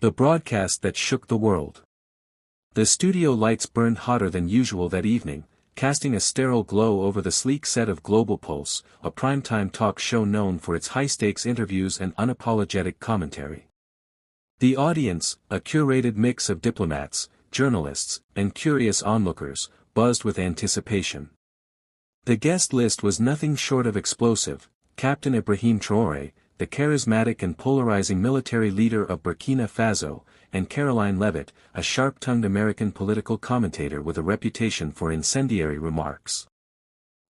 The broadcast that shook the world. The studio lights burned hotter than usual that evening, casting a sterile glow over the sleek set of Global Pulse, a primetime talk show known for its high-stakes interviews and unapologetic commentary. The audience, a curated mix of diplomats, journalists, and curious onlookers, buzzed with anticipation. The guest list was nothing short of explosive: Captain Ibrahim Traoré, the charismatic and polarizing military leader of Burkina Faso, and Caroline Leavitt, a sharp-tongued American political commentator with a reputation for incendiary remarks.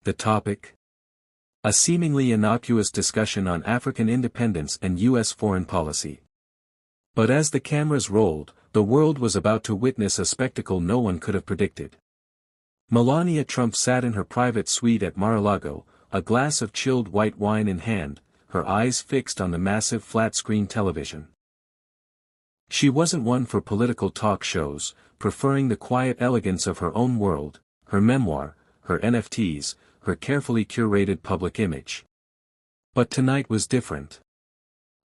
The topic? A seemingly innocuous discussion on African independence and U.S. foreign policy. But as the cameras rolled, the world was about to witness a spectacle no one could have predicted. Melania Trump sat in her private suite at Mar-a-Lago, a glass of chilled white wine in hand, her eyes fixed on the massive flat-screen television. She wasn't one for political talk shows, preferring the quiet elegance of her own world, her memoir, her NFTs, her carefully curated public image. But tonight was different.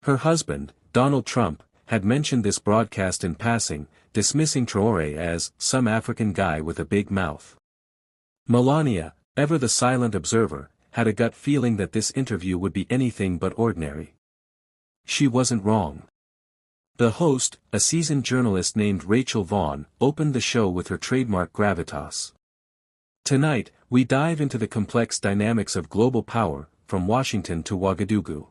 Her husband, Donald Trump, had mentioned this broadcast in passing, dismissing Traoré as some African guy with a big mouth. Melania, ever the silent observer, had a gut feeling that this interview would be anything but ordinary. She wasn't wrong. The host, a seasoned journalist named Rachel Vaughn, opened the show with her trademark gravitas. Tonight, we dive into the complex dynamics of global power, from Washington to Ouagadougou.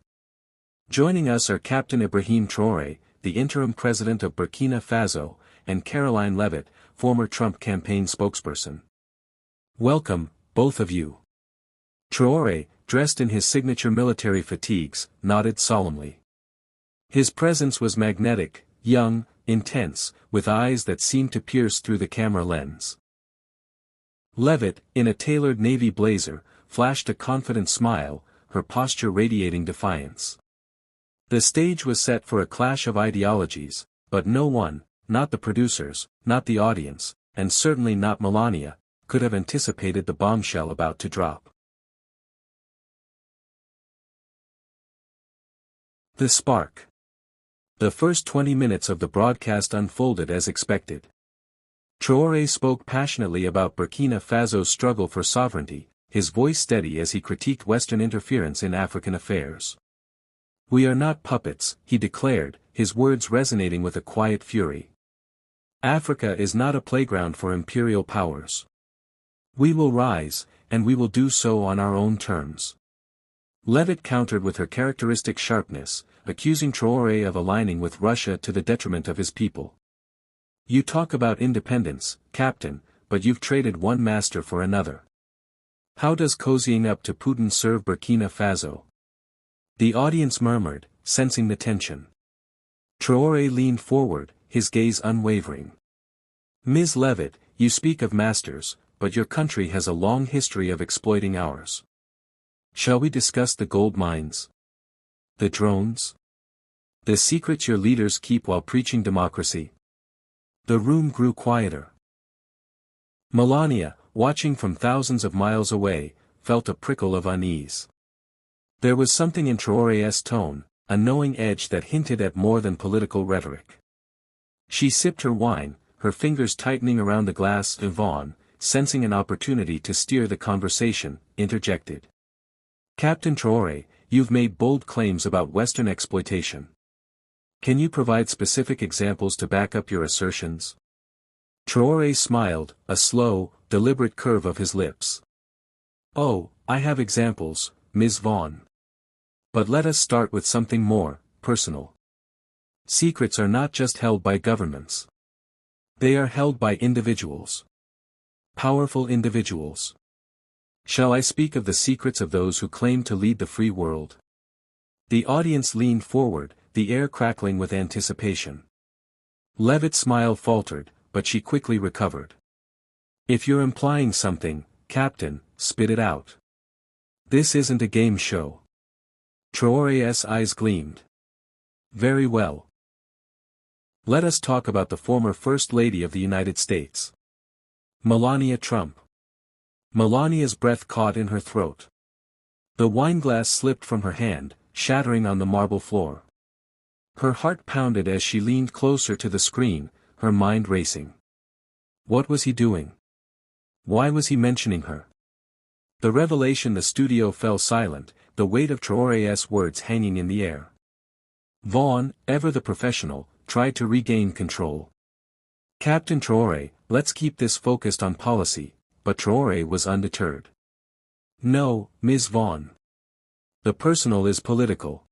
Joining us are Captain Ibrahim Traoré, the interim president of Burkina Faso, and Caroline Leavitt, former Trump campaign spokesperson. Welcome, both of you. Traoré, dressed in his signature military fatigues, nodded solemnly. His presence was magnetic, young, intense, with eyes that seemed to pierce through the camera lens. Leavitt, in a tailored navy blazer, flashed a confident smile, her posture radiating defiance. The stage was set for a clash of ideologies, but no one, not the producers, not the audience, and certainly not Melania, could have anticipated the bombshell about to drop. The spark. The first 20 minutes of the broadcast unfolded as expected. Traoré spoke passionately about Burkina Faso's struggle for sovereignty, his voice steady as he critiqued Western interference in African affairs. "We are not puppets," he declared, his words resonating with a quiet fury. "Africa is not a playground for imperial powers. We will rise, and we will do so on our own terms." Leavitt countered with her characteristic sharpness, accusing Traoré of aligning with Russia to the detriment of his people. "You talk about independence, Captain, but you've traded one master for another. How does cozying up to Putin serve Burkina Faso?" The audience murmured, sensing the tension. Traoré leaned forward, his gaze unwavering. "Ms. Leavitt, you speak of masters, but your country has a long history of exploiting ours. Shall we discuss the gold mines? The drones? The secrets your leaders keep while preaching democracy?" The room grew quieter. Melania, watching from thousands of miles away, felt a prickle of unease. There was something in Traoré's tone, a knowing edge that hinted at more than political rhetoric. She sipped her wine, her fingers tightening around the glass. Vaughn, sensing an opportunity to steer the conversation, interjected. "Captain Traoré, you've made bold claims about Western exploitation. Can you provide specific examples to back up your assertions?" Traoré smiled, a slow, deliberate curve of his lips. "Oh, I have examples, Ms. Vaughn. But let us start with something more personal. Secrets are not just held by governments. They are held by individuals. Powerful individuals. Shall I speak of the secrets of those who claim to lead the free world?" The audience leaned forward, the air crackling with anticipation. Leavitt's smile faltered, but she quickly recovered. "If you're implying something, Captain, spit it out. This isn't a game show." Traoré's eyes gleamed. "Very well. Let us talk about the former First Lady of the United States. Melania Trump." Melania's breath caught in her throat. The wineglass slipped from her hand, shattering on the marble floor. Her heart pounded as she leaned closer to the screen, her mind racing. What was he doing? Why was he mentioning her? The revelation the studio fell silent, the weight of Traoré's words hanging in the air. Vaughn, ever the professional, tried to regain control. Captain Traoré, let's keep this focused on policy, but Traoré was undeterred. No, Ms. Vaughn. The personal is political.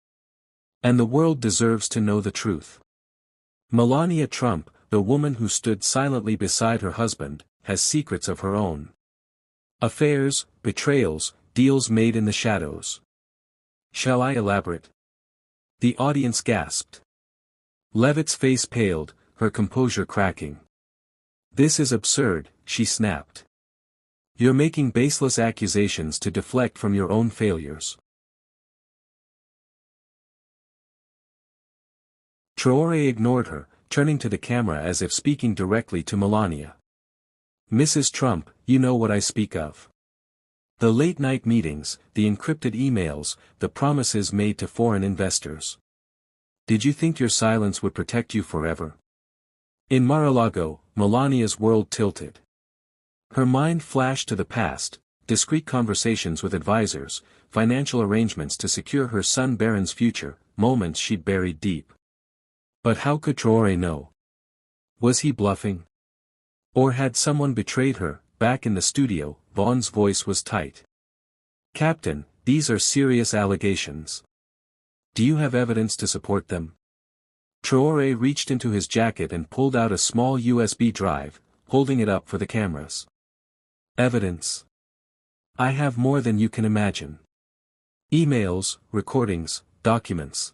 And the world deserves to know the truth. Melania Trump, the woman who stood silently beside her husband, has secrets of her own. Affairs, betrayals, deals made in the shadows. Shall I elaborate? The audience gasped. Levitt's face paled, her composure cracking. This is absurd, she snapped. You're making baseless accusations to deflect from your own failures. Traoré ignored her, turning to the camera as if speaking directly to Melania. Mrs. Trump, you know what I speak of. The late-night meetings, the encrypted emails, the promises made to foreign investors. Did you think your silence would protect you forever? In Mar-a-Lago, Melania's world tilted. Her mind flashed to the past, discreet conversations with advisors, financial arrangements to secure her son Baron's future, moments she'd buried deep. But how could Traoré know? Was he bluffing? Or had someone betrayed her? Back in the studio, Vaughn's voice was tight. Captain, these are serious allegations. Do you have evidence to support them? Traoré reached into his jacket and pulled out a small USB drive, holding it up for the cameras. Evidence. I have more than you can imagine. Emails, recordings, documents.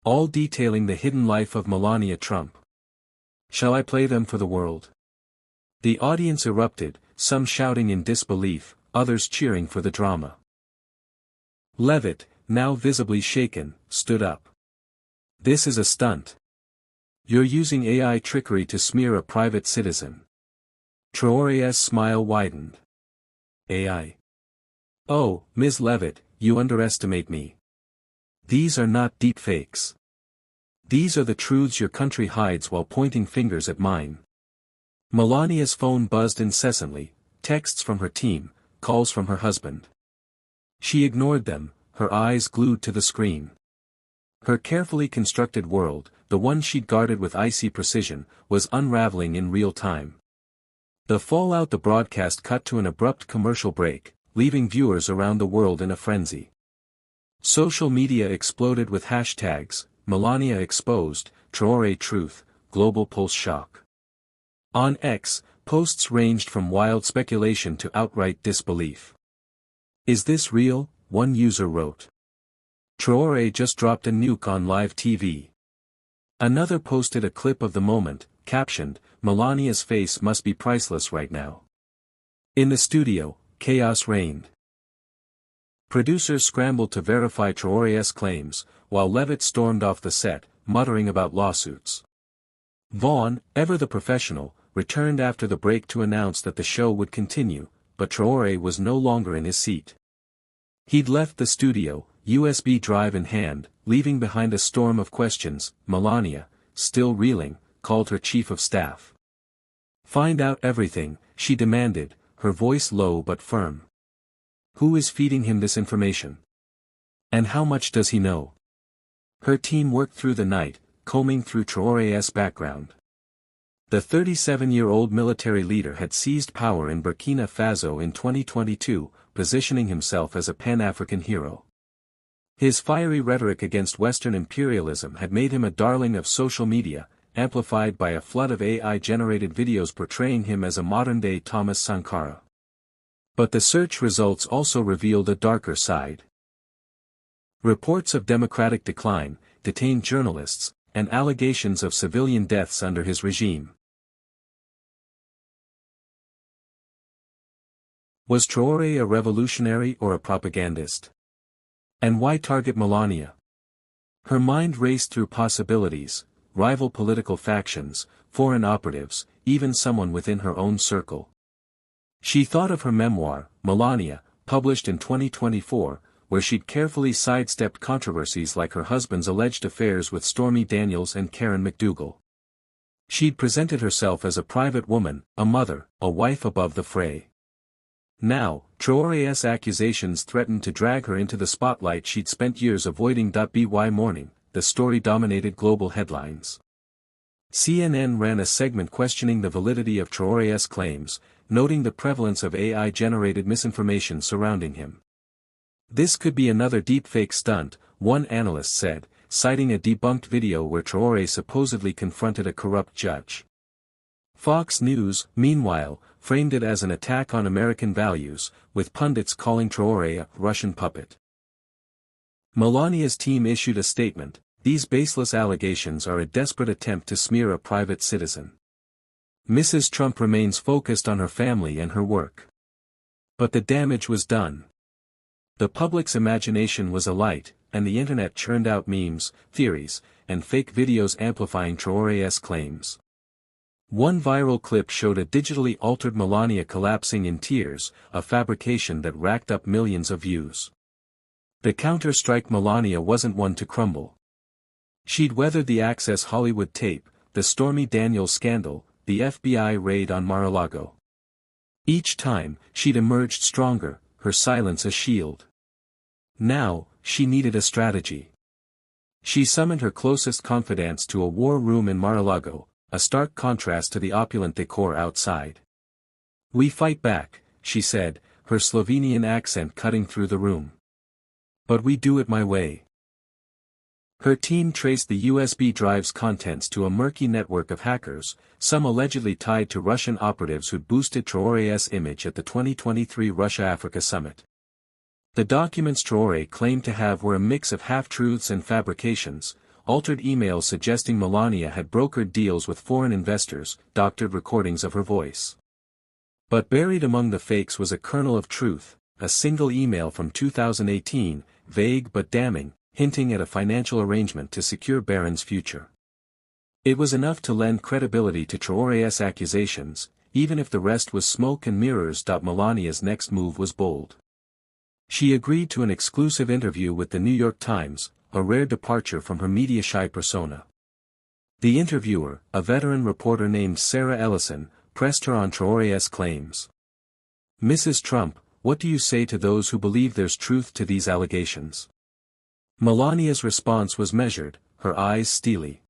All detailing the hidden life of Melania Trump. Shall I play them for the world? The audience erupted, some shouting in disbelief, others cheering for the drama. Levitt, now visibly shaken, stood up. This is a stunt. You're using AI trickery to smear a private citizen. Traoré's smile widened. AI. Oh, Ms. Levitt, you underestimate me. These are not deepfakes. These are the truths your country hides while pointing fingers at mine. Melania's phone buzzed incessantly, texts from her team, calls from her husband. She ignored them, her eyes glued to the screen. Her carefully constructed world, the one she'd guarded with icy precision, was unraveling in real time. The fallout. The broadcast cut to an abrupt commercial break, leaving viewers around the world in a frenzy. Social media exploded with hashtags, Melania exposed, Traoré truth, global pulse shock. On X, posts ranged from wild speculation to outright disbelief. Is this real? One user wrote. Traoré just dropped a nuke on live TV. Another posted a clip of the moment, captioned, Melania's face must be priceless right now. In the studio, chaos reigned. Producers scrambled to verify Traoré's claims, while Levitt stormed off the set, muttering about lawsuits. Vaughn, ever the professional, returned after the break to announce that the show would continue, but Traoré was no longer in his seat. He'd left the studio, USB drive in hand, leaving behind a storm of questions. Melania, still reeling, called her chief of staff. Find out everything, she demanded, her voice low but firm. Who is feeding him this information? And how much does he know? Her team worked through the night, combing through Traoré's background. The 37-year-old military leader had seized power in Burkina Faso in 2022, positioning himself as a Pan-African hero. His fiery rhetoric against Western imperialism had made him a darling of social media, amplified by a flood of AI-generated videos portraying him as a modern-day Thomas Sankara. But the search results also revealed a darker side. Reports of democratic decline, detained journalists, and allegations of civilian deaths under his regime. Was Traoré a revolutionary or a propagandist? And why target Melania? Her mind raced through possibilities, rival political factions, foreign operatives, even someone within her own circle. She thought of her memoir, Melania, published in 2024, where she'd carefully sidestepped controversies like her husband's alleged affairs with Stormy Daniels and Karen McDougal. She'd presented herself as a private woman, a mother, a wife above the fray. Now, Traoré's accusations threatened to drag her into the spotlight she'd spent years avoiding. By morning, the story dominated global headlines. CNN ran a segment questioning the validity of Traoré's claims, noting the prevalence of AI-generated misinformation surrounding him. This could be another deepfake stunt, one analyst said, citing a debunked video where Traoré supposedly confronted a corrupt judge. Fox News, meanwhile, framed it as an attack on American values, with pundits calling Traoré a Russian puppet. Melania's team issued a statement: "These baseless allegations are a desperate attempt to smear a private citizen. Mrs. Trump remains focused on her family and her work. But the damage was done. The public's imagination was alight, and the internet churned out memes, theories, and fake videos amplifying Traoré's claims." One viral clip showed a digitally altered Melania collapsing in tears, a fabrication that racked up millions of views. The counter-strike: Melania wasn't one to crumble. She'd weathered the Access Hollywood tape, the Stormy Daniels scandal, the FBI raid on Mar-a-Lago. Each time, she'd emerged stronger, her silence a shield. Now, she needed a strategy. She summoned her closest confidants to a war room in Mar-a-Lago, a stark contrast to the opulent decor outside. "We fight back," she said, her Slovenian accent cutting through the room. "But we do it my way." Her team traced the USB drive's contents to a murky network of hackers, some allegedly tied to Russian operatives who'd boosted Traoré's image at the 2023 Russia-Africa summit. The documents Traoré claimed to have were a mix of half-truths and fabrications, altered emails suggesting Melania had brokered deals with foreign investors, doctored recordings of her voice. But buried among the fakes was a kernel of truth, a single email from 2018, vague but damning, hinting at a financial arrangement to secure Barron's future. It was enough to lend credibility to Traoré's accusations, even if the rest was smoke and mirrors. Melania's next move was bold. She agreed to an exclusive interview with the New York Times, a rare departure from her media-shy persona. The interviewer, a veteran reporter named Sarah Ellison, pressed her on Traoré's claims. "Mrs. Trump, what do you say to those who believe there's truth to these allegations?" Melania's response was measured, her eyes steely.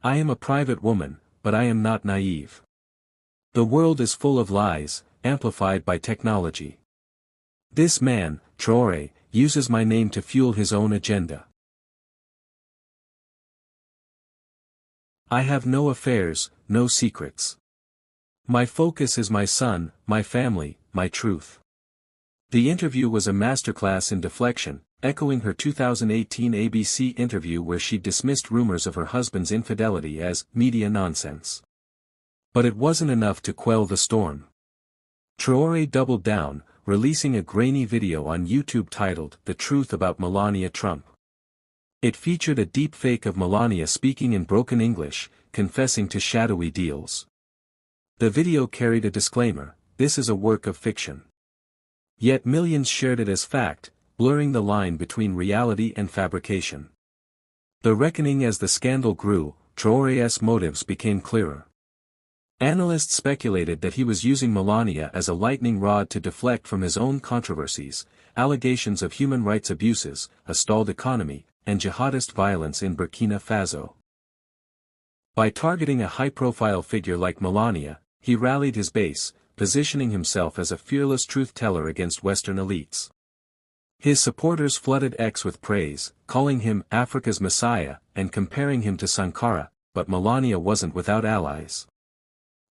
"I am a private woman, but I am not naive. The world is full of lies, amplified by technology. This man, Traoré, uses my name to fuel his own agenda. I have no affairs, no secrets. My focus is my son, my family, my truth." The interview was a masterclass in deflection, echoing her 2018 ABC interview where she dismissed rumors of her husband's infidelity as media nonsense. But it wasn't enough to quell the storm. Traoré doubled down, releasing a grainy video on YouTube titled "The Truth About Melania Trump." It featured a deep fake of Melania speaking in broken English, confessing to shadowy deals. The video carried a disclaimer: "This is a work of fiction." Yet millions shared it as fact, blurring the line between reality and fabrication. The reckoning: as the scandal grew, Traoré's motives became clearer. Analysts speculated that he was using Melania as a lightning rod to deflect from his own controversies, allegations of human rights abuses, a stalled economy, and jihadist violence in Burkina Faso. By targeting a high-profile figure like Melania, he rallied his base, positioning himself as a fearless truth-teller against Western elites. His supporters flooded X with praise, calling him Africa's Messiah, and comparing him to Sankara, but Melania wasn't without allies.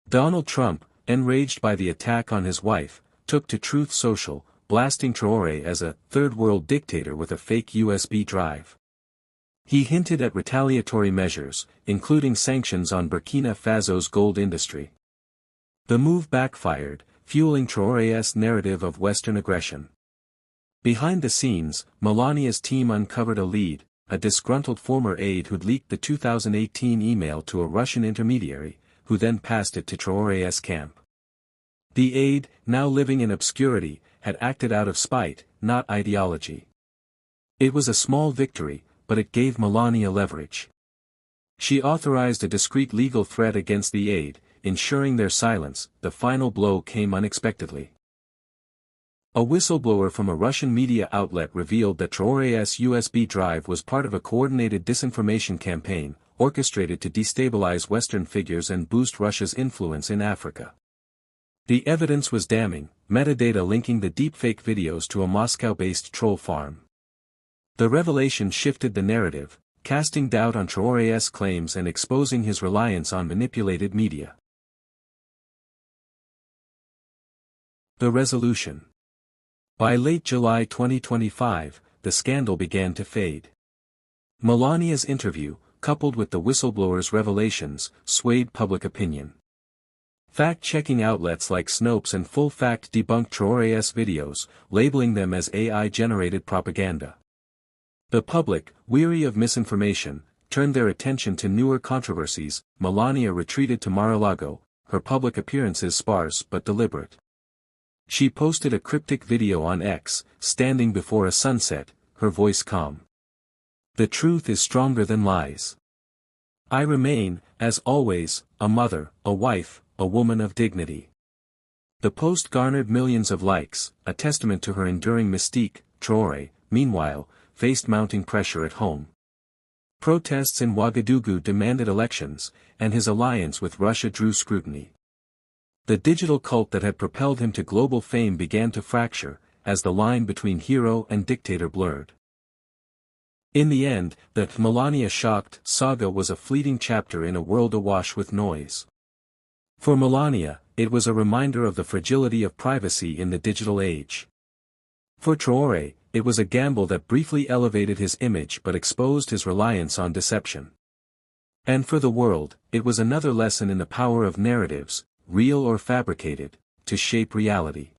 Donald Trump, enraged by the attack on his wife, took to Truth Social, blasting Traoré as a third-world dictator with a fake USB drive. He hinted at retaliatory measures, including sanctions on Burkina Faso's gold industry. The move backfired, fueling Traoré's narrative of Western aggression. Behind the scenes, Melania's team uncovered a lead, a disgruntled former aide who'd leaked the 2018 email to a Russian intermediary, who then passed it to Traoré's camp. The aide, now living in obscurity, had acted out of spite, not ideology. It was a small victory, but it gave Melania leverage. She authorized a discreet legal threat against the aide, ensuring their silence. The final blow came unexpectedly. A whistleblower from a Russian media outlet revealed that Traoré's USB drive was part of a coordinated disinformation campaign, orchestrated to destabilize Western figures and boost Russia's influence in Africa. The evidence was damning, metadata linking the deepfake videos to a Moscow-based troll farm. The revelation shifted the narrative, casting doubt on Traoré's claims and exposing his reliance on manipulated media. The resolution. By late July 2025, the scandal began to fade. Melania's interview, coupled with the whistleblower's revelations, swayed public opinion. Fact-checking outlets like Snopes and Full Fact debunked Traoré's videos, labeling them as AI-generated propaganda. The public, weary of misinformation, turned their attention to newer controversies. Melania retreated to Mar-a-Lago, her public appearances sparse but deliberate. She posted a cryptic video on X, standing before a sunset, her voice calm. The truth is stronger than lies. I remain, as always, a mother, a wife, a woman of dignity. The post garnered millions of likes, a testament to her enduring mystique. Traoré, meanwhile, faced mounting pressure at home. Protests in Ouagadougou demanded elections, and his alliance with Russia drew scrutiny. The digital cult that had propelled him to global fame began to fracture, as the line between hero and dictator blurred. In the end, the Melania SHOCKED saga was a fleeting chapter in a world awash with noise. For Melania, it was a reminder of the fragility of privacy in the digital age. For Traoré, it was a gamble that briefly elevated his image but exposed his reliance on deception. And for the world, it was another lesson in the power of narratives, real or fabricated, to shape reality.